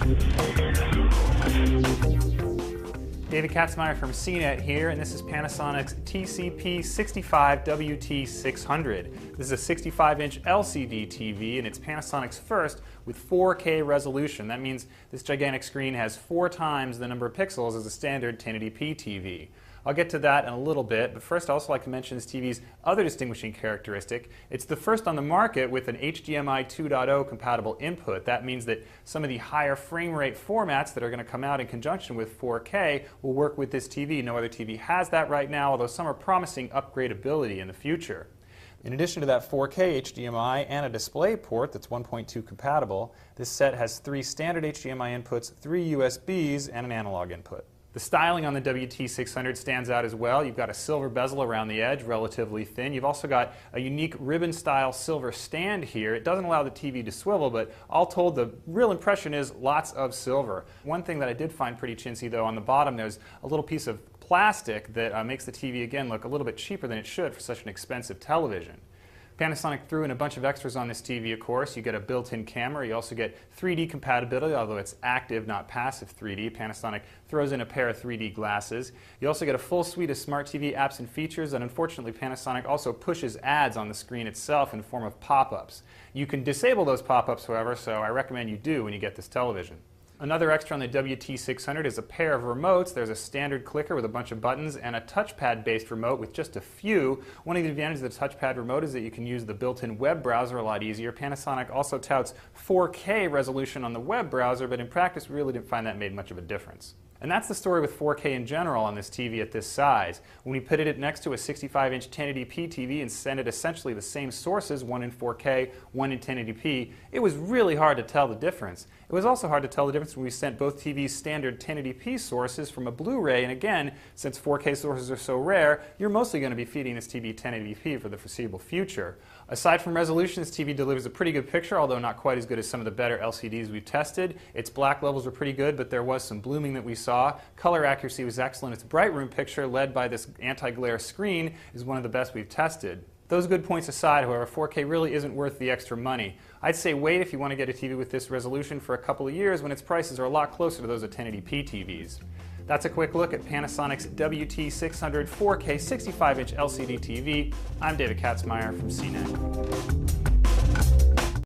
David Katzmeyer from CNET here, and this is Panasonic's TC-L65WT600. This is a 65-inch LCD TV, and it's Panasonic's first with 4K resolution. That means this gigantic screen has 4 times the number of pixels as a standard 1080p TV. I'll get to that in a little bit, but first I'd also like to mention this TV's other distinguishing characteristic. It's the first on the market with an HDMI 2.0 compatible input. That means that some of the higher frame rate formats that are going to come out in conjunction with 4K will work with this TV. No other TV has that right now, although some are promising upgradability in the future. In addition to that 4K HDMI and a display port that's 1.2 compatible, this set has 3 standard HDMI inputs, 3 USBs, and an analog input. The styling on the WT600 stands out as well. You've got a silver bezel around the edge, relatively thin. You've also got a unique ribbon-style silver stand here. It doesn't allow the TV to swivel, but all told, the real impression is lots of silver. One thing that I did find pretty chintzy, though, on the bottom there's a little piece of plastic that makes the TV, again, look a little bit cheaper than it should for such an expensive television. Panasonic threw in a bunch of extras on this TV, of course. You get a built-in camera. You also get 3D compatibility, although it's active, not passive 3D. Panasonic throws in a pair of 3D glasses. You also get a full suite of smart TV apps and features, and unfortunately Panasonic also pushes ads on the screen itself in the form of pop-ups. You can disable those pop-ups, however, so I recommend you do when you get this television. Another extra on the WT600 is a pair of remotes. There's a standard clicker with a bunch of buttons and a touchpad-based remote with just a few. One of the advantages of the touchpad remote is that you can use the built-in web browser a lot easier. Panasonic also touts 4K resolution on the web browser, but in practice we really didn't find that made much of a difference. And that's the story with 4K in general on this TV at this size. When we put it next to a 65-inch 1080p TV and sent it essentially the same sources, one in 4K, one in 1080p, it was really hard to tell the difference. It was also hard to tell the difference when we sent both TVs standard 1080p sources from a Blu-ray, and again, since 4K sources are so rare, you're mostly going to be feeding this TV 1080p for the foreseeable future. Aside from resolution, this TV delivers a pretty good picture, although not quite as good as some of the better LCDs we've tested. Its black levels were pretty good, but there was some blooming that we saw. Color accuracy was excellent. Its bright room picture, led by this anti-glare screen, is one of the best we've tested. Those good points aside, however, 4K really isn't worth the extra money. I'd say wait if you want to get a TV with this resolution for a couple of years when its prices are a lot closer to those of 1080p TVs. That's a quick look at Panasonic's WT600 4K 65-inch LCD TV. I'm David Katzmeyer from CNET.